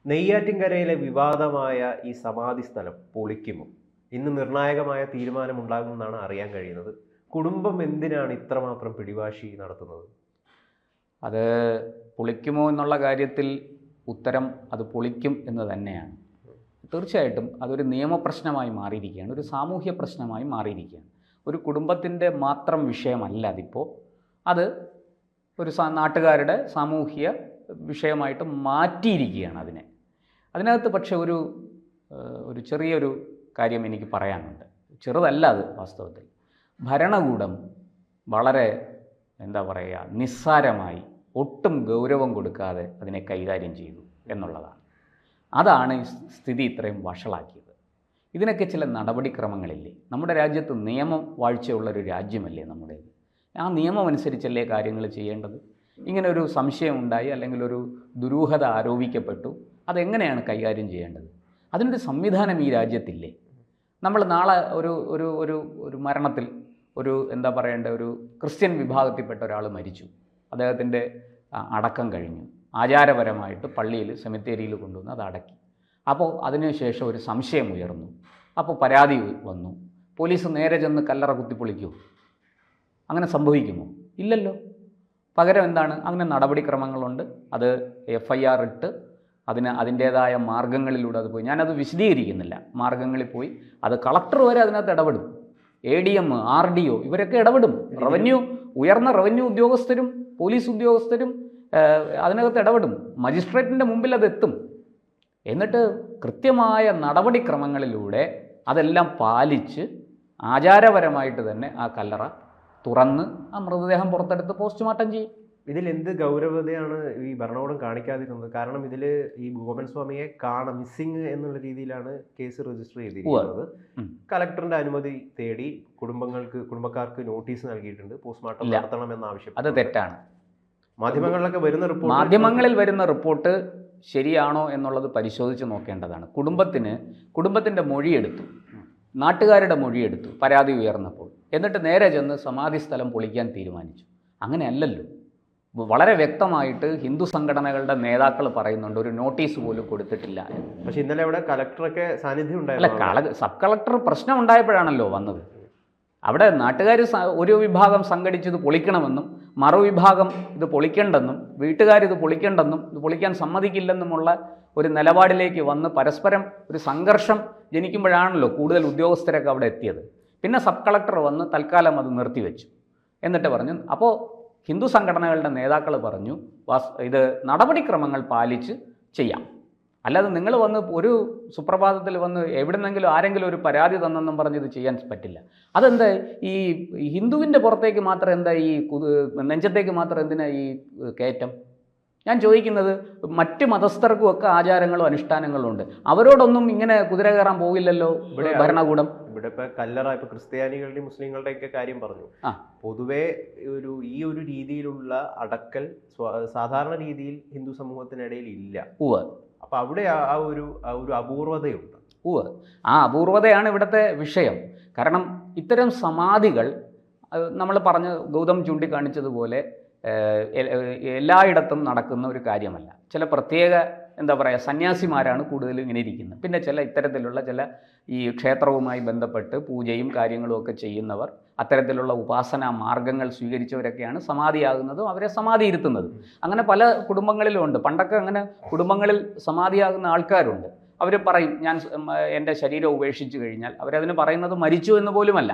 നെയ്യാറ്റിൻകരയിലെ വിവാദമായ ഈ സമാധി സ്ഥലം പൊളിക്കുമോ? ഇന്ന് നിർണായകമായ തീരുമാനമുണ്ടാകുമെന്നാണ് അറിയാൻ കഴിയുന്നത്. കുടുംബം എന്തിനാണ് ഇത്രമാത്രം പിടിവാശി നടത്തുന്നത്? അത് പൊളിക്കുമോ എന്നുള്ള കാര്യത്തിൽ ഉത്തരം അത് പൊളിക്കും എന്ന് തന്നെയാണ്. തീർച്ചയായിട്ടും അതൊരു നിയമപ്രശ്നമായി മാറിയിരിക്കുകയാണ്, ഒരു സാമൂഹ്യ പ്രശ്നമായി മാറിയിരിക്കുകയാണ്. ഒരു കുടുംബത്തിൻ്റെ മാത്രം വിഷയമല്ല അതിപ്പോൾ, അത് ഒരു നാട്ടുകാരുടെ സാമൂഹ്യ വിഷയമായിട്ട് മാറ്റിയിരിക്കുകയാണ് അതിനകത്ത്. പക്ഷെ ഒരു ചെറിയൊരു കാര്യം എനിക്ക് പറയാനുണ്ട്. ചെറുതല്ല അത് വാസ്തവത്തിൽ. ഭരണകൂടം വളരെ നിസ്സാരമായി, ഒട്ടും ഗൗരവം കൊടുക്കാതെ അതിനെ കൈകാര്യം ചെയ്തു എന്നുള്ളതാണ്. അതാണ് ഈ സ്ഥിതി ഇത്രയും വഷളാക്കിയത്. ഇതിനൊക്കെ ചില നടപടിക്രമങ്ങളില്ലേ? നമ്മുടെ രാജ്യത്ത് നിയമം വാഴ്ചയുള്ളൊരു രാജ്യമല്ലേ നമ്മുടേത്? ആ നിയമം അനുസരിച്ചല്ലേ കാര്യങ്ങൾ ചെയ്യേണ്ടത്? ഇങ്ങനെ ഒരു സംശയം ഉണ്ടായി, അല്ലെങ്കിൽ ഒരു ദുരൂഹത ആരോപിക്കപ്പെട്ടു, അതെങ്ങനെയാണ് കൈകാര്യം ചെയ്യേണ്ടത്? അതിനൊരു സംവിധാനം ഈ രാജ്യത്തില്ലേ? നമ്മൾ നാളെ ഒരു മരണത്തിൽ ഒരു ക്രിസ്ത്യൻ വിഭാഗത്തിൽപ്പെട്ട ഒരാൾ മരിച്ചു, അദ്ദേഹത്തിൻ്റെ അടക്കം കഴിഞ്ഞു, ആചാരപരമായിട്ട് പള്ളിയിൽ സെമിത്തേരിയിൽ കൊണ്ടുവന്ന് അത് അടക്കി. അപ്പോൾ അതിനുശേഷം ഒരു സംശയം ഉയർന്നു, അപ്പോൾ പരാതി വന്നു. പോലീസ് നേരെ ചെന്ന് കല്ലറ കുത്തിപ്പൊളിക്കുമോ? അങ്ങനെ സംഭവിക്കുമോ? ഇല്ലല്ലോ. പകരം എന്താണ്? അങ്ങനെ നടപടിക്രമങ്ങളുണ്ട്. അത് FIR ഇട്ട് അതിൻ്റേതായ മാർഗങ്ങളിലൂടെ അത് പോയി, ഞാനത് വിശദീകരിക്കുന്നില്ല, മാർഗങ്ങളിൽ പോയി അത് കളക്ടർ വരെ അതിനകത്ത് ഇടപെടും. ADM, RDO ഇവരൊക്കെ ഇടപെടും. ഉയർന്ന റവന്യൂ ഉദ്യോഗസ്ഥരും പോലീസ് ഉദ്യോഗസ്ഥരും അതിനകത്ത് ഇടപെടും. മജിസ്ട്രേറ്റിൻ്റെ മുമ്പിൽ അതെത്തും. എന്നിട്ട് കൃത്യമായ നടപടിക്രമങ്ങളിലൂടെ അതെല്ലാം പാലിച്ച് ആചാരപരമായിട്ട് തന്നെ ആ കല്ലറ തുറന്ന് ആ മൃതദേഹം പുറത്തെടുത്ത് പോസ്റ്റ്മോർട്ടം ചെയ്യും. ഇതിൽ എന്ത് ഗൗരവതയാണ് ഈ ഭരണകൂടം കാണിക്കാതിരുന്നത്? കാരണം ഇതിൽ ഈ ഗോപൻ സ്വാമിയെ മിസ്സിങ് എന്നുള്ള രീതിയിലാണ് കേസ് രജിസ്റ്റർ ചെയ്തിരിക്കുന്നത്. കളക്ടറിന്റെ അനുമതി തേടി കുടുംബക്കാർക്ക് നോട്ടീസ് നൽകിയിട്ടുണ്ട്, പോസ്റ്റ്മോർട്ടം നടത്തണമെന്ന് ആവശ്യം. അത് തെറ്റാണ്. മാധ്യമങ്ങളിൽ വരുന്ന റിപ്പോർട്ട് ശരിയാണോ എന്നുള്ളത് പരിശോധിച്ച് നോക്കേണ്ടതാണ്. കുടുംബത്തിൻ്റെ മൊഴിയെടുത്തു, നാട്ടുകാരുടെ മൊഴിയെടുത്തു പരാതി ഉയർന്നപ്പോൾ. എന്നിട്ട് നേരെ ചെന്ന് സമാധി സ്ഥലം പൊളിക്കാൻ തീരുമാനിച്ചു. അങ്ങനെയല്ലല്ലോ. വളരെ വ്യക്തമായിട്ട് ഹിന്ദു സംഘടനകളുടെ നേതാക്കൾ പറയുന്നുണ്ട്, ഒരു നോട്ടീസ് പോലും കൊടുത്തിട്ടില്ല. പക്ഷെ ഇന്നലെ അവിടെ കളക്ടറൊക്കെ സാന്നിധ്യം ഉണ്ടായില്ല. സബ് കളക്ടർ പ്രശ്നം ഉണ്ടായപ്പോഴാണല്ലോ വന്നത്. അവിടെ നാട്ടുകാർ ഒരു വിഭാഗം സംഘടിച്ചത് പൊളിക്കണമെന്നും മറുവിഭാഗം ഇത് പൊളിക്കേണ്ടെന്നും വീട്ടുകാരിത് പൊളിക്കേണ്ടെന്നും ഇത് പൊളിക്കാൻ സമ്മതിക്കില്ലെന്നുമുള്ള ഒരു നിലപാടിലേക്ക് വന്ന് പരസ്പരം ഒരു സംഘർഷം ജനിക്കുമ്പോഴാണല്ലോ കൂടുതൽ ഉദ്യോഗസ്ഥരൊക്കെ അവിടെ എത്തിയത്. പിന്നെ സബ് കളക്ടർ വന്ന് തൽക്കാലം അത് നിർത്തിവെച്ചു. എന്നിട്ട് പറഞ്ഞു, അപ്പോൾ ഹിന്ദു സംഘടനകളുടെ നേതാക്കൾ പറഞ്ഞു, ഇത് നടപടിക്രമങ്ങൾ പാലിച്ച് ചെയ്യാം, അല്ലാതെ നിങ്ങൾ വന്ന് ഒരു സുപ്രഭാതത്തിൽ വന്ന് എവിടെന്നെങ്കിലും ആരെങ്കിലും ഒരു പരാതി തന്നെന്നും പറഞ്ഞ് ഇത് ചെയ്യാൻ പറ്റില്ല. അതെന്താ ഈ ഹിന്ദുവിൻ്റെ പുറത്തേക്ക് മാത്രം, എന്താ ഈ നെഞ്ചത്തേക്ക് മാത്രം എന്തിനാ ഈ കയറ്റം? ഞാൻ ചോദിക്കുന്നത്, മറ്റ് മതസ്ഥർക്കും ഒക്കെ ആചാരങ്ങളും അനുഷ്ഠാനങ്ങളും ഉണ്ട്. അവരോടൊന്നും ഇങ്ങനെ കുതിര കയറാൻ പോകില്ലല്ലോ ഭരണകൂടം. ഇവിടെ ഇപ്പൊ കല്ലറ, ഇപ്പൊ ക്രിസ്ത്യാനികളുടെയും മുസ്ലിങ്ങളുടെയും ഒക്കെ കാര്യം പറഞ്ഞു. പൊതുവെ ഈ ഒരു രീതിയിലുള്ള അടക്കൽ സാധാരണ രീതിയിൽ ഹിന്ദു സമൂഹത്തിനിടയിൽ ഇല്ല. അപ്പൊ അവിടെ ആ ഒരു അപൂർവതയുണ്ട്. ആ അപൂർവതയാണ് ഇവിടുത്തെ വിഷയം. കാരണം ഇത്തരം സമാധികൾ നമ്മൾ ഗൗതം ചൂണ്ടിക്കാണിച്ചതുപോലെ എല്ലായിടത്തും നടക്കുന്ന ഒരു കാര്യമല്ല. ചില പ്രത്യേക സന്യാസിമാരാണ് കൂടുതലും ഇങ്ങനെ ഇരിക്കുന്നത്. പിന്നെ ഇത്തരത്തിലുള്ള ഈ ക്ഷേത്രവുമായി ബന്ധപ്പെട്ട് പൂജയും കാര്യങ്ങളും ഒക്കെ ചെയ്യുന്നവർ, അത്തരത്തിലുള്ള ഉപാസനാ മാർഗങ്ങൾ സ്വീകരിച്ചവരൊക്കെയാണ് സമാധിയാകുന്നതും അവരെ സമാധി ഇരുത്തുന്നതും. അങ്ങനെ പല കുടുംബങ്ങളിലുമുണ്ട്. പണ്ടൊക്കെ അങ്ങനെ കുടുംബങ്ങളിൽ സമാധിയാകുന്ന ആൾക്കാരുണ്ട്. അവർ പറയും, ഞാൻ എൻ്റെ ശരീരം ഉപേക്ഷിച്ച് കഴിഞ്ഞാൽ, അവരതിന് പറയുന്നത് മരിച്ചു എന്ന് പോലുമല്ല,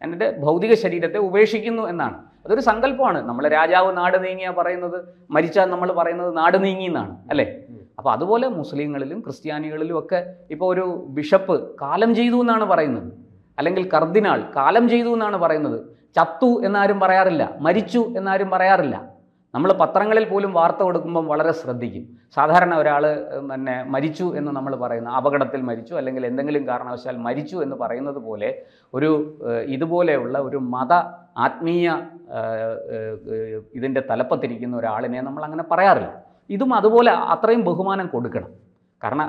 എൻ്റെ ഭൗതിക ശരീരത്തെ ഉപേക്ഷിക്കുന്നു എന്നാണ്. അതൊരു സങ്കല്പമാണ്. നമ്മൾ രാജാവ് നാട് നീങ്ങിയാ പറയുന്നത്, മരിച്ചാൽ നമ്മൾ പറയുന്നത് നാട് നീങ്ങി എന്നാണ്, അല്ലേ? അപ്പോൾ അതുപോലെ മുസ്ലിങ്ങളിലും ക്രിസ്ത്യാനികളിലും ഒക്കെ ഇപ്പോൾ ഒരു ബിഷപ്പ് കാലം ചെയ്തു എന്നാണ് പറയുന്നത്, അല്ലെങ്കിൽ കർദിനാൾ കാലം ചെയ്തു എന്നാണ് പറയുന്നത്. ചത്തു എന്നാരും പറയാറില്ല, മരിച്ചു എന്നാരും പറയാറില്ല. നമ്മൾ പത്രങ്ങളിൽ പോലും വാർത്ത കൊടുക്കുമ്പം വളരെ ശ്രദ്ധിക്കും. സാധാരണ ഒരാൾ മരിച്ചു എന്ന് നമ്മൾ പറയുന്ന, അപകടത്തിൽ മരിച്ചു അല്ലെങ്കിൽ എന്തെങ്കിലും കാരണവശാൽ മരിച്ചു എന്ന് പറയുന്നത് പോലെ ഇതുപോലെയുള്ള ഒരു ആത്മീയ ഇതിൻ്റെ തലപ്പത്തിരിക്കുന്ന ഒരാളിനെ നമ്മൾ അങ്ങനെ പറയാറില്ല. ഇതും അതുപോലെ അത്രയും ബഹുമാനം കൊടുക്കണം. കാരണം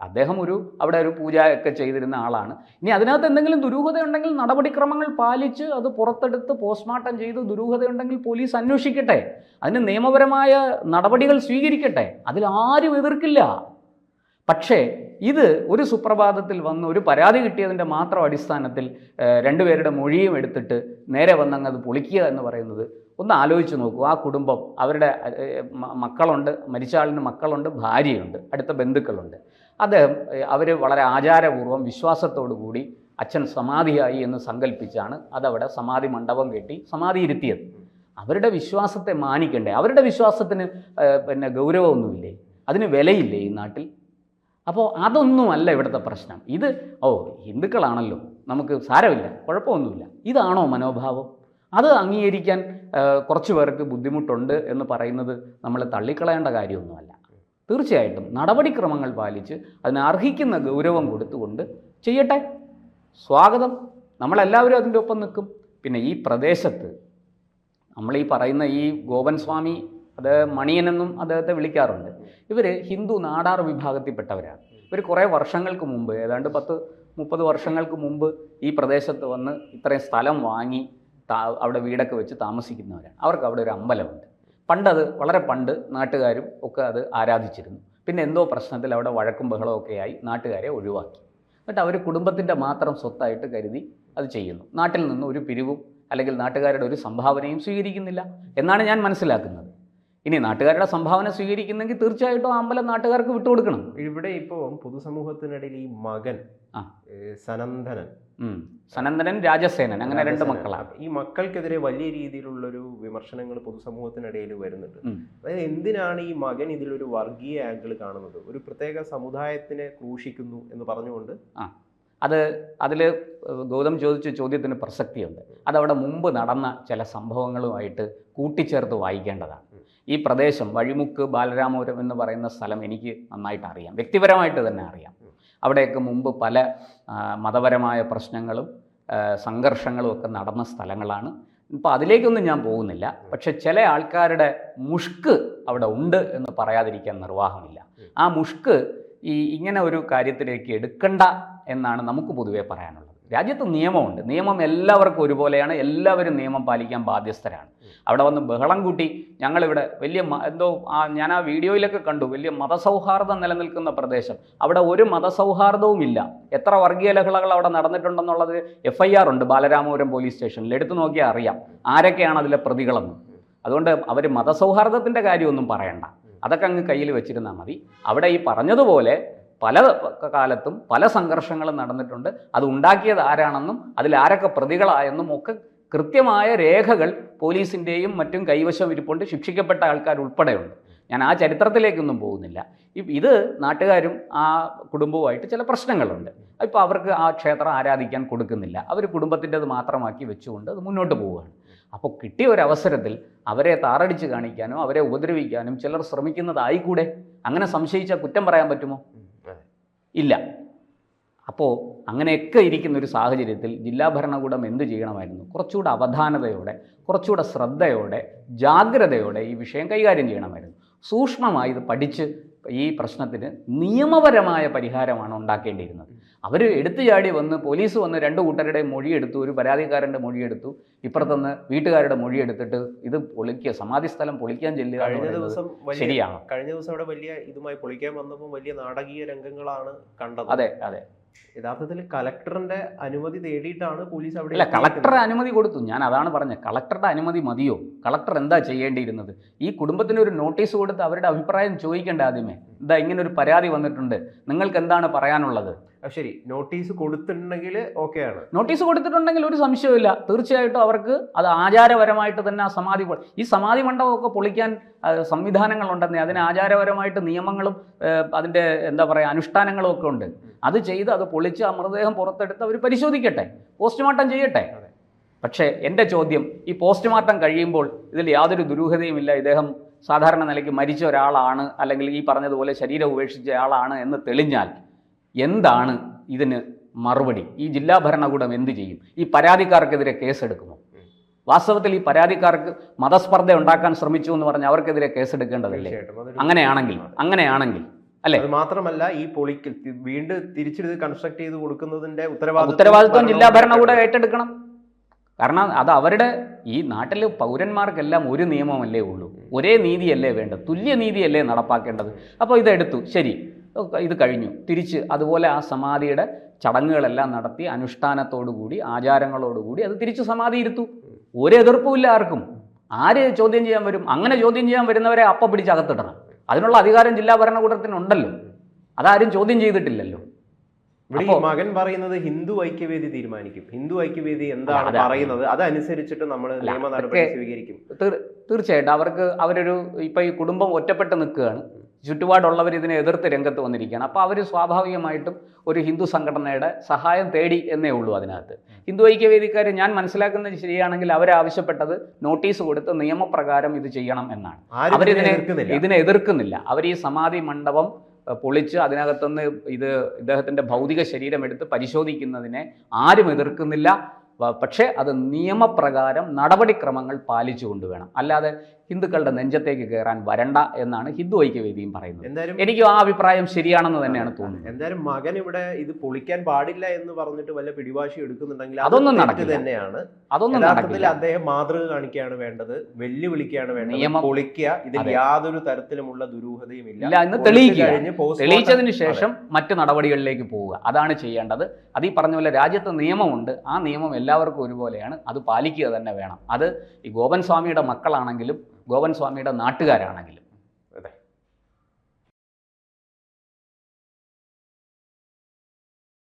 അദ്ദേഹം അവിടെ ഒരു പൂജ ഒക്കെ ചെയ്തിരുന്ന ആളാണ്. ഇനി അതിനകത്ത് എന്തെങ്കിലും ദുരൂഹതയുണ്ടെങ്കിൽ നടപടിക്രമങ്ങൾ പാലിച്ച് അത് പുറത്തെടുത്ത് പോസ്റ്റ്മോർട്ടം ചെയ്ത് ദുരൂഹതയുണ്ടെങ്കിൽ പോലീസ് അന്വേഷിക്കട്ടെ, അതിന് നിയമപരമായ നടപടികൾ സ്വീകരിക്കട്ടെ. അതിൽ ആരും എതിർക്കില്ല. പക്ഷേ ഇത് ഒരു സുപ്രഭാതത്തിൽ വന്ന് ഒരു പരാതി കിട്ടിയതിൻ്റെ മാത്രം അടിസ്ഥാനത്തിൽ രണ്ടുപേരുടെ മൊഴിയും എടുത്തിട്ട് നേരെ വന്നങ്ങ് അത് പൊളിക്കുക എന്ന് പറയുന്നത് ഒന്ന് ആലോചിച്ച് നോക്കൂ. ആ കുടുംബം, അവരുടെ മക്കളുണ്ട്, മരിച്ച ആളിന് മക്കളുണ്ട്, ഭാര്യയുണ്ട്, അടുത്ത ബന്ധുക്കളുണ്ട്. അവർ വളരെ ആചാരപൂർവ്വം വിശ്വാസത്തോടു കൂടി അച്ഛൻ സമാധിയായി എന്ന് സങ്കല്പിച്ചാണ് അതവിടെ സമാധി മണ്ഡപം കെട്ടി സമാധി ഇരുത്തിയത്. അവരുടെ വിശ്വാസത്തെ മാനിക്കണ്ടേ? അവരുടെ വിശ്വാസത്തിന് ഗൗരവമൊന്നുമില്ലേ? അതിന് വിലയില്ലേ ഈ നാട്ടിൽ? അപ്പോൾ അതൊന്നുമല്ല ഇവിടുത്തെ പ്രശ്നം. ഇത് ഹിന്ദുക്കളാണല്ലോ, നമുക്ക് സാരമില്ല, കുഴപ്പമൊന്നുമില്ല, ഇതാണോ മനോഭാവം? അത് അംഗീകരിക്കാൻ കുറച്ച് പേർക്ക് ബുദ്ധിമുട്ടുണ്ട് എന്ന് പറയുന്നത് നമ്മൾ തള്ളിക്കളയേണ്ട കാര്യമൊന്നുമല്ല. തീർച്ചയായിട്ടും നടപടിക്രമങ്ങൾ പാലിച്ച് അതിന് അർഹിക്കുന്ന ഗൗരവം കൊടുത്തുകൊണ്ട് ചെയ്യട്ടെ. സ്വാഗതം, നമ്മളെല്ലാവരും അതിൻ്റെ ഒപ്പം നിൽക്കും. പിന്നെ ഈ പ്രദേശത്ത് നമ്മളീ പറയുന്ന ഈ ഗോപൻ സ്വാമി, അത് മണിയനെന്നും അദ്ദേഹത്തെ വിളിക്കാറുണ്ട്, ഇവർ ഹിന്ദു നാടാർ വിഭാഗത്തിൽപ്പെട്ടവരാണ്. ഇവർ കുറേ വർഷങ്ങൾക്ക് മുമ്പ്, ഏതാണ്ട് 10-30 വർഷങ്ങൾക്ക് മുമ്പ് ഈ പ്രദേശത്ത് വന്ന് ഇത്രയും സ്ഥലം വാങ്ങി അവിടെ വീടൊക്കെ വെച്ച് താമസിക്കുന്നവരാണ്. അവർക്ക് അവിടെ ഒരു അമ്പലമുണ്ട്. പണ്ടത് വളരെ പണ്ട് നാട്ടുകാരും ഒക്കെ അത് ആരാധിച്ചിരുന്നു. പിന്നെ എന്തോ പ്രശ്നത്തിൽ അവിടെ വഴക്കും ബഹളമൊക്കെ ആയി നാട്ടുകാരെ ഒഴിവാക്കി. എന്നിട്ട് അവർ കുടുംബത്തിൻ്റെ മാത്രം സ്വത്തായിട്ട് കരുതി അത് ചെയ്യുന്നു. നാട്ടിൽ നിന്ന് ഒരു പിരിവും അല്ലെങ്കിൽ നാട്ടുകാരുടെ ഒരു സംഭാവനയും സ്വീകരിക്കുന്നില്ല എന്നാണ് ഞാൻ മനസ്സിലാക്കുന്നത്. ഇനി നാട്ടുകാരുടെ സംഭാവന സ്വീകരിക്കുന്നെങ്കിൽ തീർച്ചയായിട്ടും ആ അമ്പലം നാട്ടുകാർക്ക് വിട്ടുകൊടുക്കണം. ഇവിടെ ഇപ്പോൾ പൊതുസമൂഹത്തിനിടയിൽ ഈ മകൻ സനന്ദനൻ, രാജസേനൻ, അങ്ങനെ 2 മക്കളാണ്. ഈ മക്കൾക്കെതിരെ വലിയ രീതിയിലുള്ളൊരു വിമർശനങ്ങൾ പൊതുസമൂഹത്തിനിടയിൽ വരുന്നുണ്ട്. അതായത് എന്തിനാണ് ഈ മകൻ ഇതിലൊരു വർഗീയ ആംഗിൾ കാണുന്നത്? ഒരു പ്രത്യേക സമുദായത്തിനെ ക്രൂശിക്കുന്നു എന്ന് പറഞ്ഞുകൊണ്ട് അതിൽ ഗൗതം ചോദിച്ച ചോദ്യത്തിന് പ്രസക്തിയുണ്ട്. അതവിടെ മുമ്പ് നടന്ന ചില സംഭവങ്ങളുമായിട്ട് കൂട്ടിച്ചേർത്ത് വായിക്കേണ്ടതാണ്. ഈ പ്രദേശം വഴിമുക്ക് ബാലരാമപുരം എന്ന് പറയുന്ന സ്ഥലം എനിക്ക് നന്നായിട്ട് അറിയാം, വ്യക്തിപരമായിട്ട് തന്നെ അറിയാം. അവിടെയൊക്കെ മുമ്പ് പല മതപരമായ പ്രശ്നങ്ങളും സംഘർഷങ്ങളും ഒക്കെ നടന്ന സ്ഥലങ്ങളാണ്. ഇപ്പോൾ അതിലേക്കൊന്നും ഞാൻ പോകുന്നില്ല. പക്ഷെ ചില ആൾക്കാരുടെ മുഷ്ക് അവിടെ ഉണ്ട് എന്ന് പറയാതിരിക്കാൻ നിർവാഹമില്ല. ആ മുഷ്ക് ഇങ്ങനെ ഒരു കാര്യത്തിലേക്ക് എടുക്കണ്ട എന്നാണ് നമുക്ക് പൊതുവേ പറയാനുള്ളത്. രാജ്യത്ത് നിയമമുണ്ട്, നിയമം എല്ലാവർക്കും ഒരുപോലെയാണ്, എല്ലാവരും നിയമം പാലിക്കാൻ ബാധ്യസ്ഥരാണ്. അവിടെ വന്ന് ബഹളം കൂട്ടി ഞങ്ങളിവിടെ വലിയ ഞാൻ ആ വീഡിയോയിലൊക്കെ കണ്ടു, വലിയ മതസൗഹാർദ്ദം നിലനിൽക്കുന്ന പ്രദേശം, അവിടെ ഒരു മതസൗഹാർദ്ദവും ഇല്ല. എത്ര വർഗീയ ലഹളകൾ അവിടെ നടന്നിട്ടുണ്ടെന്നുള്ളത് FIR ഉണ്ട് ബാലരാമപുരം പോലീസ് സ്റ്റേഷനിൽ, എടുത്തു നോക്കിയാൽ അറിയാം ആരൊക്കെയാണ് അതിലെ പ്രതികളെന്ന്. അതുകൊണ്ട് അവർ മതസൗഹാർദ്ദത്തിൻ്റെ കാര്യമൊന്നും പറയണ്ട, അതൊക്കെ അങ്ങ് കയ്യിൽ വെച്ചിരുന്നാൽ മതി. അവിടെ ഈ പറഞ്ഞതുപോലെ പല കാലത്തും പല സംഘർഷങ്ങളും നടന്നിട്ടുണ്ട്. അത് ഉണ്ടാക്കിയത് ആരാണെന്നും അതിൽ ആരൊക്കെ പ്രതികളായെന്നും ഒക്കെ കൃത്യമായ രേഖകൾ പോലീസിൻ്റെയും മറ്റും കൈവശം ഇരിപ്പുണ്ട്. ശിക്ഷിക്കപ്പെട്ട ആൾക്കാർ ഉൾപ്പെടെയുണ്ട്. ഞാൻ ആ ചരിത്രത്തിലേക്കൊന്നും പോകുന്നില്ല. ഇത് നാട്ടുകാരും ആ കുടുംബവുമായിട്ട് ചില പ്രശ്നങ്ങളുണ്ട്. ഇപ്പോൾ അവർക്ക് ആ ക്ഷേത്രം ആരാധിക്കാൻ കൊടുക്കുന്നില്ല, അവർ കുടുംബത്തിൻ്റെത് മാത്രമാക്കി വെച്ചുകൊണ്ട് അത് മുന്നോട്ട് പോവുകയാണ്. അപ്പോൾ കിട്ടിയ ഒരു അവസരത്തിൽ അവരെ താറടിച്ച് കാണിക്കാനോ അവരെ ഉപദ്രവിക്കാനും ചിലർ ശ്രമിക്കുന്നതായിക്കൂടെ? അങ്ങനെ സംശയിച്ചാൽ കുറ്റം പറയാൻ പറ്റുമോ? ഇല്ല. അപ്പോൾ അങ്ങനെയൊക്കെ ഇരിക്കുന്ന ഒരു സാഹചര്യത്തിൽ ജില്ലാ ഭരണകൂടം എന്ത് ചെയ്യണമായിരുന്നു? കുറച്ചുകൂടെ അവധാനതയോടെ, കുറച്ചുകൂടെ ശ്രദ്ധയോടെ, ജാഗ്രതയോടെ ഈ വിഷയം കൈകാര്യം ചെയ്യണമായിരുന്നു. സൂക്ഷ്മമായി ഇത് പഠിച്ച് ഈ പ്രശ്നത്തിന് നിയമപരമായ പരിഹാരമാണ് ഉണ്ടാക്കേണ്ടിയിരുന്നത്. അവർ എടുത്തു ചാടി വന്ന് പോലീസ് വന്ന് 2 കൂട്ടരുടെ മൊഴിയെടുത്തു, ഒരു പരാതിക്കാരൻ്റെ മൊഴിയെടുത്തു, ഇപ്പുറത്തുനിന്ന് വീട്ടുകാരുടെ മൊഴിയെടുത്തിട്ട് ഇത് പൊളിക്കുക, സമാധി സ്ഥലം പൊളിക്കാൻ ചെല്ലുക. ശരിയാണ്. കഴിഞ്ഞ ദിവസം അവിടെ വലിയ ഇതുമായി പൊളിക്കാൻ വന്നപ്പോൾ വലിയ നാടകീയ രംഗങ്ങളാണ് കണ്ടത്. അതെ അതെ. യഥാർത്ഥത്തിൽ കളക്ടറിന്റെ അനുമതി തേടിയിട്ടാണ് പോലീസ് അവിടെ. അല്ല, കളക്ടർ അനുമതി കൊടുത്തു. ഞാൻ അതാണ് പറഞ്ഞത്, കളക്ടറുടെ അനുമതി മതിയോ? കളക്ടർ എന്താ ചെയ്യേണ്ടിയിരുന്നത്? ഈ കുടുംബത്തിന് ഒരു നോട്ടീസ് കൊടുത്ത് അവരുടെ അഭിപ്രായം ചോദിക്കേണ്ട ആദ്യമേ. എന്താ ഇങ്ങനെ ഒരു പരാതി വന്നിട്ടുണ്ട്, നിങ്ങൾക്ക് എന്താണ് പറയാനുള്ളത്? ശരി, നോട്ടീസ് കൊടുത്തിട്ടുണ്ടെങ്കിൽ ഓക്കെയാണ്. നോട്ടീസ് കൊടുത്തിട്ടുണ്ടെങ്കിൽ ഒരു സംശയമില്ല. തീർച്ചയായിട്ടും അവർക്ക് അത് ആചാരപരമായിട്ട് തന്നെ ആ ഈ സമാധി മണ്ഡപമൊക്കെ പൊളിക്കാൻ സംവിധാനങ്ങളുണ്ടെന്നേ, അതിന് ആചാരപരമായിട്ട് നിയമങ്ങളും അതിൻ്റെ എന്താ പറയുക അനുഷ്ഠാനങ്ങളും ഒക്കെ ഉണ്ട്. അത് ചെയ്ത് അത് പൊളിച്ച് ആ മൃതദേഹം പുറത്തെടുത്ത് അവർ പരിശോധിക്കട്ടെ, പോസ്റ്റ്മോർട്ടം ചെയ്യട്ടെ. പക്ഷേ എൻ്റെ ചോദ്യം, ഈ പോസ്റ്റ്മോർട്ടം കഴിയുമ്പോൾ ഇതിൽ യാതൊരു ദുരൂഹതയുമില്ല, ഇദ്ദേഹം സാധാരണ നിലയ്ക്ക് മരിച്ച ഒരാളാണ് അല്ലെങ്കിൽ ഈ പറഞ്ഞതുപോലെ ശരീരം ഉപേക്ഷിച്ച ആളാണ് എന്ന് തെളിഞ്ഞാൽ എന്താണ് ഇതിന് മറുപടി? ഈ ജില്ലാ ഭരണകൂടം എന്ത് ചെയ്യും? ഈ പരാതിക്കാർക്കെതിരെ കേസെടുക്കുമോ? വാസ്തവത്തിൽ ഈ പരാതിക്കാർക്ക് മതസ്പർദ്ധ ഉണ്ടാക്കാൻ ശ്രമിച്ചു എന്ന് പറഞ്ഞാൽ അവർക്കെതിരെ കേസെടുക്കേണ്ടതല്ലേ? അങ്ങനെയാണെങ്കിൽ അല്ലേ? അത് മാത്രമല്ല, ഈ പൊളിക്കൽ വീണ്ടും തിരിച്ചെടുത്ത് കൺസ്ട്രക്ട് ചെയ്ത് കൊടുക്കുന്നതിന്റെ ഉത്തരവാദിത്വം ജില്ലാ ഭരണകൂടം ഏറ്റെടുക്കണം. കാരണം അത് അവരുടെ ഈ നാട്ടിൽ പൗരന്മാർക്കെല്ലാം ഒരു നിയമമല്ലേ ഉള്ളൂ, ഒരേ നീതിയല്ലേ വേണ്ടത്, തുല്യ നീതിയല്ലേ നടപ്പാക്കേണ്ടത്. അപ്പോൾ ഇതെടുത്തു, ശരി, ഇത് കഴിഞ്ഞു. തിരിച്ച് അതുപോലെ ആ സമാധിയുടെ ചടങ്ങുകളെല്ലാം നടത്തി അനുഷ്ഠാനത്തോടുകൂടി ആചാരങ്ങളോടുകൂടി അത് തിരിച്ച് സമാധി ഇരുത്തു. ഒരു എതിർപ്പുമില്ല ആർക്കും. ആര് ചോദ്യം ചെയ്യാൻ വരും? അങ്ങനെ ചോദ്യം ചെയ്യാൻ വരുന്നവരെ അപ്പം പിടിച്ച് അകത്തിടണം. അതിനുള്ള അധികാരം ജില്ലാ ഭരണകൂടത്തിനുണ്ടല്ലോ. അതാരും ചോദ്യം ചെയ്തിട്ടില്ലല്ലോ. ഇവിടെ ഈ മകൻ പറയുന്നത് ഹിന്ദു ഐക്യവേദി തീരുമാനിക്കും. ഹിന്ദു ഐക്യവേദി എന്താണ് പറയുന്നത് അതനുസരിച്ചിട്ട് നമ്മൾ നിയമ നടപടി സ്വീകരിക്കും. തീർച്ചയായിട്ടും അവരൊരു ഇപ്പം ഈ കുടുംബം ഒറ്റപ്പെട്ട് നിൽക്കുകയാണ്. ചുറ്റുപാടുള്ളവർ ഇതിനെ എതിർത്ത് രംഗത്ത് വന്നിരിക്കുകയാണ്. അപ്പോൾ അവർ സ്വാഭാവികമായിട്ടും ഒരു ഹിന്ദു സംഘടനയുടെ സഹായം തേടി എന്നേ ഉള്ളൂ. അതിനകത്ത് ഹിന്ദു ഐക്യവേദിക്കാർ ഞാൻ മനസ്സിലാക്കുന്നത് ശരിയാണെങ്കിൽ അവരാവശ്യപ്പെട്ടത് നോട്ടീസ് കൊടുത്ത് നിയമപ്രകാരം ഇത് ചെയ്യണം എന്നാണ്. ഇതിനെ എതിർക്കുന്നില്ല. അവർ ഈ സമാധി മണ്ഡപം പൊളിച്ച് അതിനകത്തുനിന്ന് ഇദ്ദേഹത്തിൻ്റെ ഭൗതിക ശരീരം എടുത്ത് പരിശോധിക്കുന്നതിനെ ആരും എതിർക്കുന്നില്ല. പക്ഷേ അത് നിയമപ്രകാരം നടപടിക്രമങ്ങൾ പാലിച്ചുകൊണ്ട് വേണം. അല്ലാതെ ഹിന്ദുക്കളുടെ നെഞ്ചത്തേക്ക് കയറാൻ വരണ്ട എന്നാണ് ഹിന്ദു ഐക്യവേദിയും പറയുന്നത്. എനിക്ക് ആ അഭിപ്രായം ശരിയാണെന്ന് തന്നെയാണ് തോന്നുന്നത്. എന്തായാലും മകൻ ഇവിടെ ഇത് പൊളിക്കാൻ പാടില്ല എന്ന് പറഞ്ഞിട്ട് വല്ല പിടിവാശി എടുക്കുന്നുണ്ടെങ്കിൽ അതൊന്നും നടക്കില്ല തന്നെയാണ്. അതൊന്നും നടക്കില്ല. അദ്ദേഹം മാതൃക കാണിക്കുകയാണ് വേണ്ടത്, വെല്ലുവിളിക്കുകയാണ് വേണ്ടത്. പൊളിക്കുക, ഇതിൽ യാതൊരു തരത്തിലുമുള്ള ദുരൂഹതയും ഇല്ല എന്ന് തെളിയിച്ചതിന് ശേഷം മറ്റ് നടപടികളിലേക്ക് പോവുക. അതാണ് ചെയ്യേണ്ടത്. അത് ഈ പറഞ്ഞ പോലെ രാജ്യത്ത് നിയമമുണ്ട്. ആ നിയമം എല്ലാവർക്കും ഒരുപോലെയാണ്. അത് പാലിക്കുക തന്നെ വേണം. അത് ഈ ഗോപൻ സ്വാമിയുടെ മക്കളാണെങ്കിലും ഗോപൻ സ്വാമിയുടെ നാട്ടുകാരാണെങ്കിലും